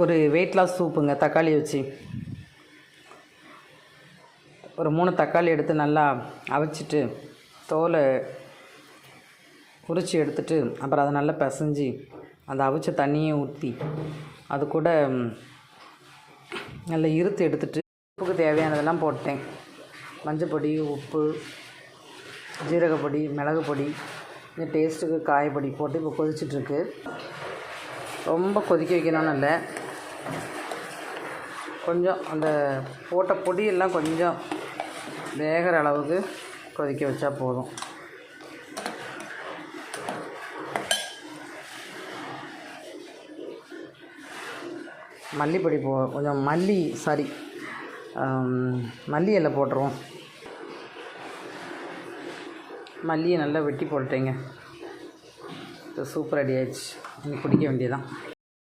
ஒரு weight loss சூப்புங்க. தக்காளி வச்சு ஒரு 3 தக்காளி எடுத்து நல்லா அவிச்சிட்டு தோலை உரித்து எடுத்துட்டு அப்புறம் அதை நல்லா பிசைஞ்சு அந்த அவிச்ச தண்ணியை ஊற்றி அது கூட நல்லா இருத்து எடுத்துட்டு உப்புக்கு தேவையானதெல்லாம் போட்டேன். மஞ்சள் பொடி, உப்பு, ஜீரகப்பொடி, மிளகு பொடி, இந்த டேஸ்ட்டுக்கு காயப்பொடி போட்டு இப்போ கொதிச்சிட்ருக்கு. ரொம்ப கொதிக்க வைக்கணும்னு இல்லை, கொஞ்சம் அந்த போட்ட பொடியெல்லாம் கொஞ்சம் வேகிற அளவுக்கு கொதிக்க வச்சா போதும். மல்லிப்பொடி கொஞ்சம் மல்லி இலை போட்டுருவோம். மல்லியை நல்லா வெட்டி போட்டுட்டேங்க. சூப்பர் ரெடி ஆயிடுச்சு. இன்னைக்கு குடிக்க வேண்டியதான்.